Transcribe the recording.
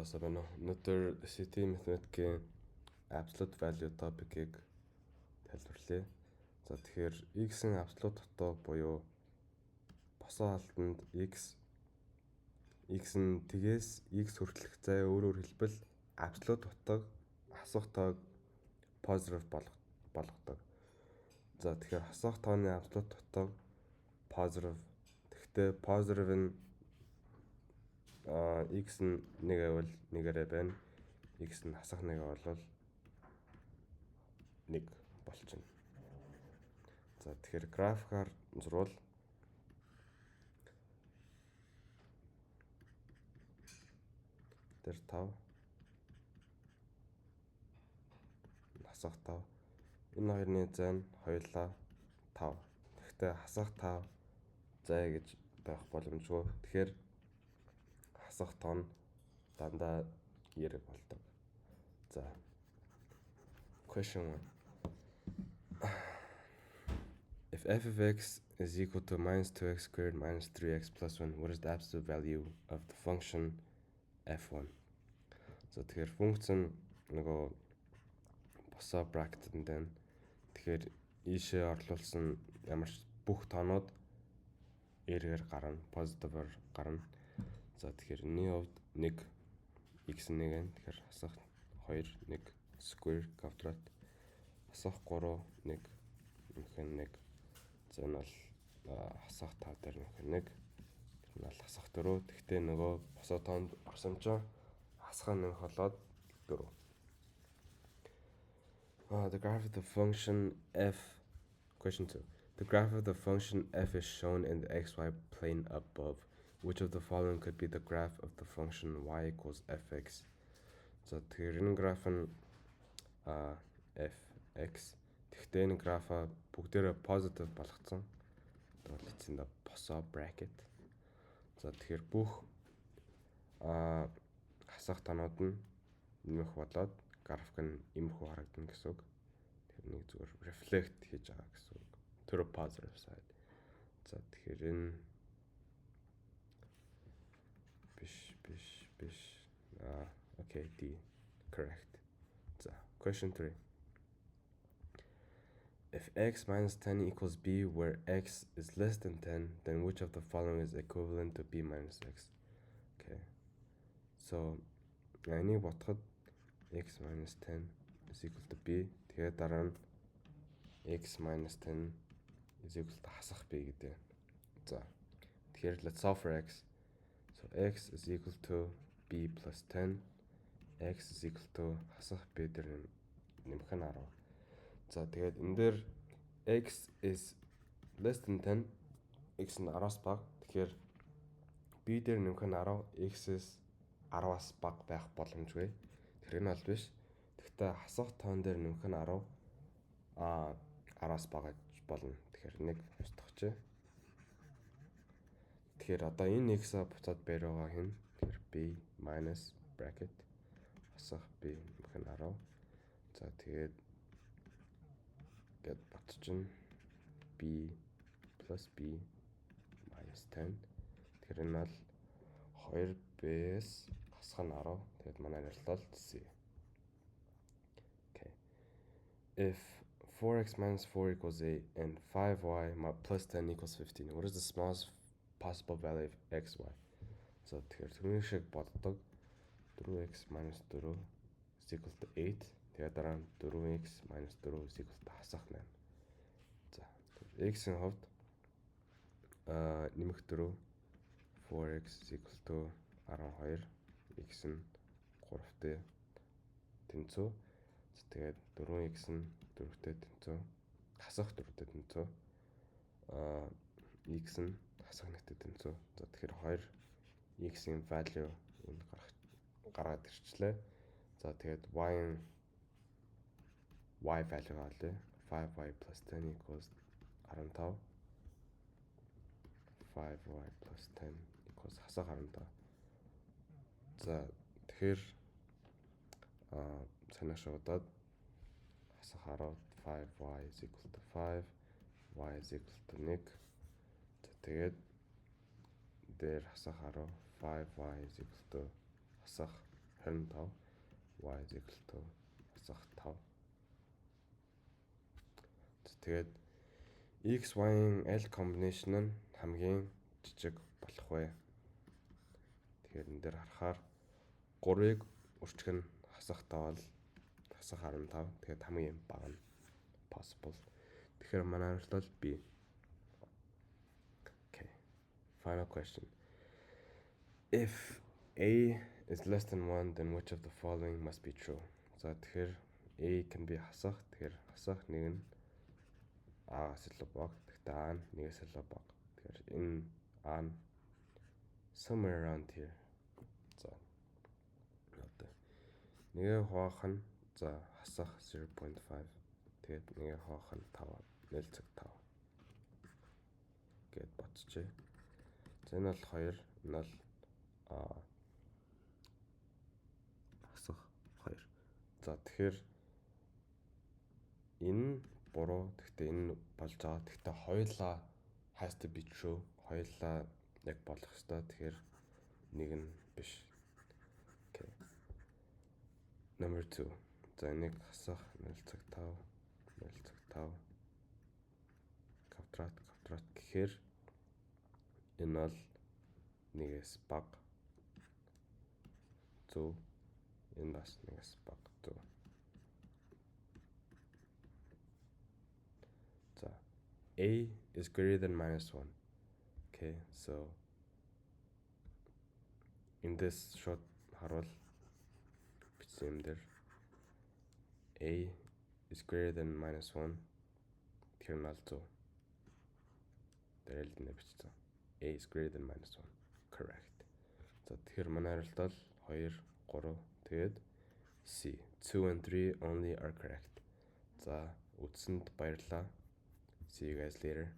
Асарна өнөөдөр city mathematic-ийн absolute value topic-ийг тайлбарлая. За тэгэхээр x-ийн absolute тотоо буюу босоо алданд x нь тгээс x хүртэлх зай өөрөөр хэлбэл absolute тотог асах тоог positive болгодог. За тэгэхээр асах тооны absolute тотог positive. Тэгвэл positive нь x нь 1 байвал 1-ээрээ байна. X нь хасах 1 бол 1 болчихно. За тэгэхээр графикаар зурвал тэр 5 хасах 5. Энэ хоёрны зай нь хоёулаа 5. Тэгэхдээ хасах 5 зай гэж байх боломжгүй. Тэгэхээр хасах тоо нь дандаа 90 болдог. За. Question 1. If f of x is equal to minus 2x squared minus 3x plus 1, what is the absolute value of the function f1? So тэгэхээр функц нь нөгөө босоо бракетэнд байна. Тэгэхээр ийшээ орлуулсан ямар ч бүх тоонууд эргээр гарна, позитивээр гарна. За тэгэхээр энэний хувьд 1 x 1 байна. Тэгэхээр хасах 2 1 square квадрат хасах 3 1 нэмэх нь 1. За энэ бол хасах 5 дээр нэмэх нь 1. Тэр нь бол хасах 4. Тэгтээ нөгөө босоо тоонд орсон чинь хасах нэмэх болоод 4. The graph of the function f. Question 2. The graph of the function f is shown in the xy plane above. Which of the following could be the graph of the function y equals fx? За тэгэхээр энэ граф нь fx. Тэгтээ энэ графа бүгдээрээ positive болгоцсон. Тэгвэл эцсэндээ босоо bracket. За тэгэхээр бүх хасах тоонууд нь нэмэх болоод график нь иймэрхүү харагдана гэсэн үг. Тэгэхээр нэг зүгээр reflect хийж байгаа гэсэн үг. Тэр positive side. За тэгэхээр энэ биш. Okay, D. Correct. So, question 3. If x minus 10 equals b where x is less than 10, then which of the following is equivalent to b minus x? Okay. So, энийг бодоход x minus 10 is equal to b. Тэгээд дараа нь x minus 10 is equal to хасах b гэдэг. За. Тэгэхээр let's solve for x. So x is equal to b plus 10. X is equal to хасах b дээр нэмэх нь 10. За тэгээд энэ дээр x is less than 10. X нь 10-аас бага. Тэгэхээр b дээр нэмэх нь 10. X-с 10-аас бага байх боломжгүй. Тэр энэ бол биш. Тэгвэл хасах тоон дээр нэмэх нь 10. 10-аас бага болно. Тэгэхээр 1 устгахчээ. Тэгэхээр одоо энэ x-а буцаад бээр байгаа хин. Тэгэхээр b minus bracket хасах b нэмэх нь 10. За тэгээд гэд батчихна b plus b minus 10. Тэгэхээр энэ бол 2b-с хасах нь 10. Тэгээд манай нэрлэл c. Okay. If 4x minus 4 equals 8 and 5y plus 10 equals 15, what is the smallest possible value of xy? So тэгэхээр түрүүний шиг боддог 4x minus 4 is equal to 8. Тэгээд дараа нь 4x minus 4 is equal to хасах 8. За x-ийн хувьд нэмэх 4 4x is equal to 12. X нь 3-тэй тэнцүү. Тэгээд 4x нь 4-тэй тэнцүү. Хасах 4-тэй тэнцүү. X нь хасах 1-тэй тэнцүү. За тэгэхээр 2 x-ийн value энэ гаргаад ирчлээ. За тэгээд y value олъё. 5y plus 10 equals 15. 5y plus 10 equals хасах 15. За тэгэхээр санаашуудад хасах 10 5y is equal to 5, y is equal to 1. За тэгээд дээр хасах 10 5y is equal to хасах 25 y is equal to хасах 5. Тэгээд x y-ын аль комбинашн нь хамгийн жижиг болох вэ? Тэгэхээр энэ дээр харахаар 3-ыг өрчгөн хасах 5 бол хасах 15. Тэгээд хамгийн бага нь possible. Тэгэхээр манай хариулт бол B. Okay. Final question. If A is less than 1, then which of the following must be true? За тэгэхээр A can be хасах. Тэгэхээр хасах нэг нь A-гаас илүү бага. Тэгэхдээ A нь 1-ээс илүү бага. Тэгэхээр энэ A нь somewhere around here. За. Одоо нэгэ хуваах нь за хасах 0.5. Тэгээд нэгэ хуваах нь 5. 0.5. Гэт бодчихъя. За энэ бол 2, энэ бол хасах 2. За тэгэхээр энэ буруу. Гэхдээ энэ болж байгаа. Гэхдээ хоёулаа has to be true. Хоёулаа яг болох ёстой. Тэгэхээр нэг нь биш. Okay. Number 2. За энийг хасах 0.5 0.5 квадрат гэхээр энэ бол 1-ээс бага. Зөв. Энэ бас 1-ээс бага. Зөв. За A is greater than -1. Okay, so in this short харуул бичсэн юм дээр A is greater than -1. Тэгэхээр нь бол зөв. Дээрэл нэ бичсэн. A is greater than -1. Correct. За тэгэхээр манай хариулт бол 2, 3. Тэгээд C. 2 and 3 only are correct. За үзсэнд баярлалаа. See you guys later.